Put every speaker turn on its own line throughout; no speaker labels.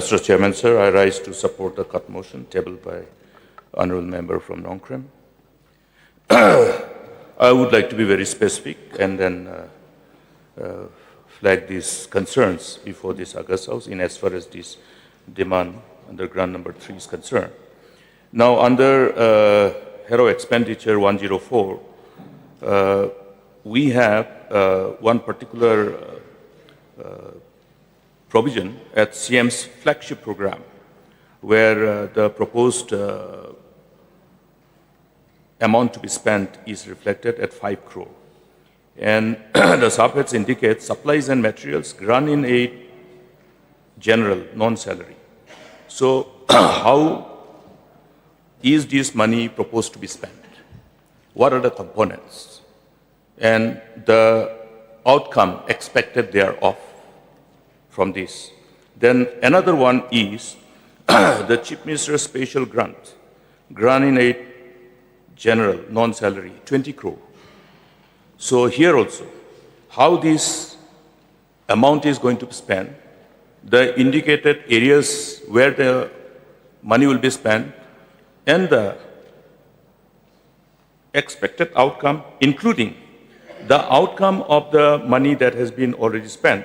Mr. Chairman, sir, I rise to support the cut motion tabled by Honorable Member from Nongkrem. I would like to be very specific and then flag these concerns before this August House in as far as this demand under grant number 3 is concerned. Now, under HERO expenditure 104, we have one particular provision at CM's flagship program, where the proposed amount to be spent is reflected at 5 crore. And the subheads indicate supplies and materials, grant in aid, general, non-salary. So how is this money proposed to be spent? What are the components? And the outcome expected thereof from this. Then another one is the Chief Minister's special grant in aid, general, non-salary, 20 crore. So here also, how this amount is going to be spent, the indicated areas where the money will be spent, and the expected outcome, including the outcome of the money that has been already spent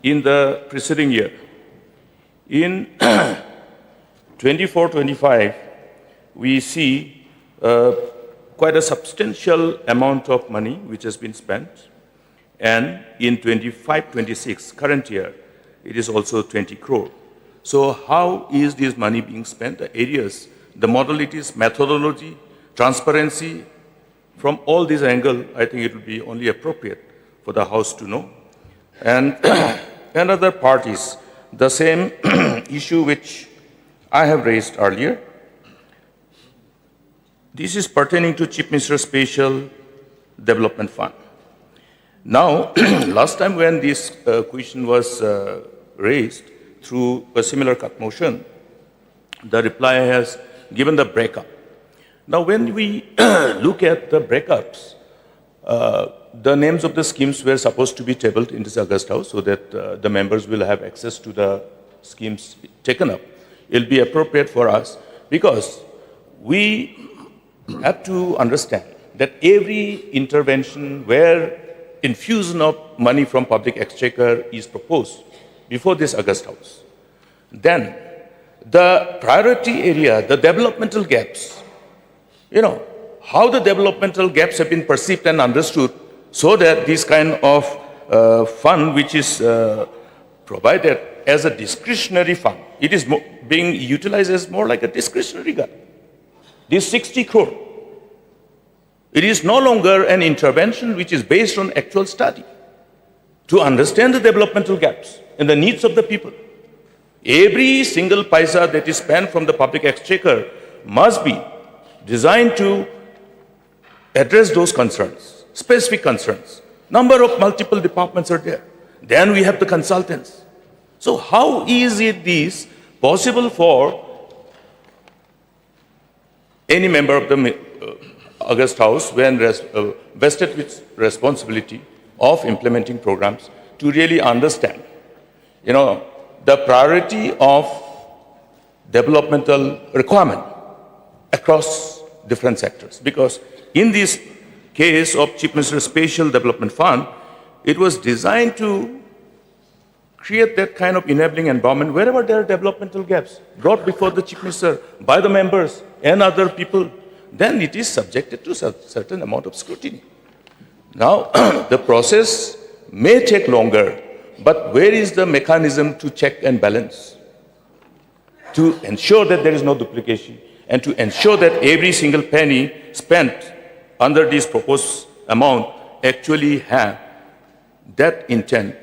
in the preceding year. In 24-25, we see quite a substantial amount of money which has been spent. And in 25-26, current year, it is also 20 crore. So how is this money being spent? The areas, the modalities, methodology, transparency, from all these angles, I think it will be only appropriate for the House to know. And another part is the same issue which I have raised earlier. This is pertaining to Chief Minister's Special Development Fund. Now, last time when this question was raised through a similar cut motion, the reply has given the breakup. Now, when we look at the breakups, the names of the schemes were supposed to be tabled in this August House so that the members will have access to the schemes taken up. It will be appropriate for us because we have to understand that every intervention where infusion of money from public exchequer is proposed before this August House, then the priority area, the developmental gaps, how the developmental gaps have been perceived and understood so that this kind of fund which is provided as a discretionary fund, it is being utilized as more like a discretionary grant. This 60 crore, it is no longer an intervention which is based on actual study to understand the developmental gaps and the needs of the people. Every single paisa that is spent from the public exchequer must be designed to address those concerns, specific concerns. Number of multiple departments are there. Then we have the consultants. So how is it this possible for any member of the August House, when vested with responsibility of implementing programs, to really understand, the priority of developmental requirement across different sectors? Because in this case of Chief Minister's Special Development Fund, it was designed to create that kind of enabling environment wherever there are developmental gaps brought before the Chief Minister by the members and other people, then it is subjected to a certain amount of scrutiny. Now, the process may take longer, but where is the mechanism to check and balance, to ensure that there is no duplication, and to ensure that every single penny spent under this proposed amount actually have that intent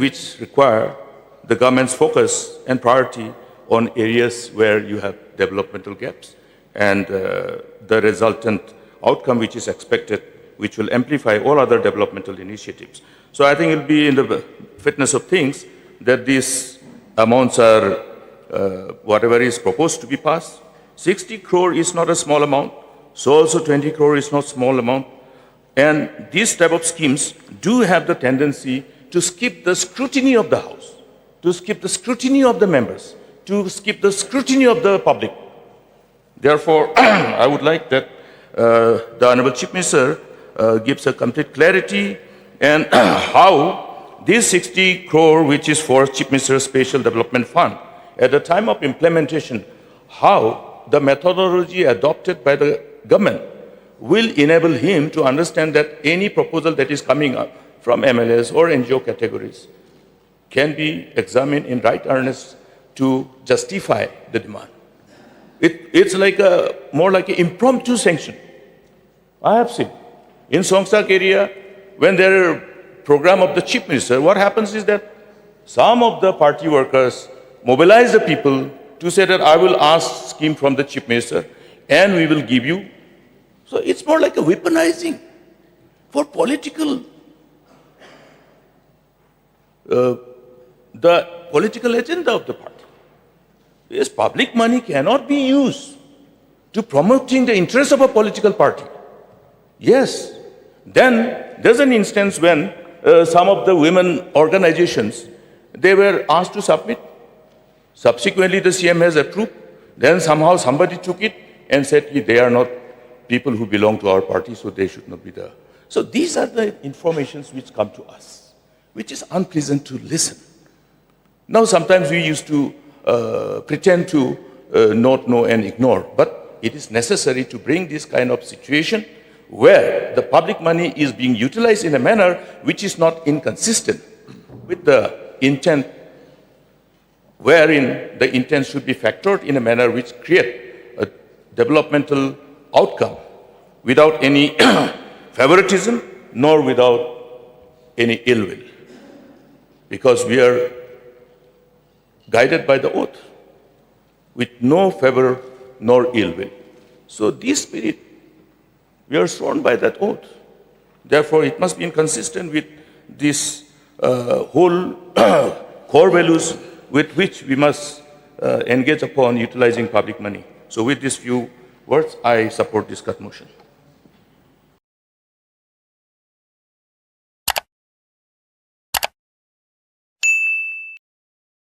which require the government's focus and priority on areas where you have developmental gaps, and the resultant outcome which is expected, which will amplify all other developmental initiatives. So I think it will be in the fitness of things that these amounts are whatever is proposed to be passed. 60 crore is not a small amount, so also 20 crore is not small amount. And these type of schemes do have the tendency to skip the scrutiny of the House. to skip the scrutiny of the members, to skip the scrutiny of the public. Therefore, I would like that the Honorable Chief Minister gives a complete clarity and how this 60 crore, which is for Chief Minister's Special Development Fund, at the time of implementation, how the methodology adopted by the government will enable him to understand that any proposal that is coming up from MLS or NGO categories can be examined in right earnest to justify the demand. It's like more like an impromptu sanction. I have seen in Songsak area, when there is a program of the Chief Minister, what happens is that some of the party workers mobilize the people to say that I will ask scheme from the Chief Minister and we will give you. So it's more like a weaponizing for political, the political agenda of the party. Yes, public money cannot be used to promoting the interests of a political party. Yes, then there's an instance when some of the women organizations, they were asked to submit. Subsequently, the CM has approved. Then somehow somebody took it and said they are not people who belong to our party, so they should not be there. So these are the informations which come to us, which is unpleasant to listen. Now, sometimes we used to pretend to not know and ignore, but it is necessary to bring this kind of situation where the public money is being utilized in a manner which is not inconsistent with the intent, wherein the intent should be factored in a manner which create a developmental outcome without any favoritism nor without any ill will. Because we are guided by the oath with no favor nor ill will. So this spirit, we are sworn by that oath. Therefore, it must be inconsistent with this whole core values with which we must engage upon utilizing public money. So with these few words, I support this cut motion.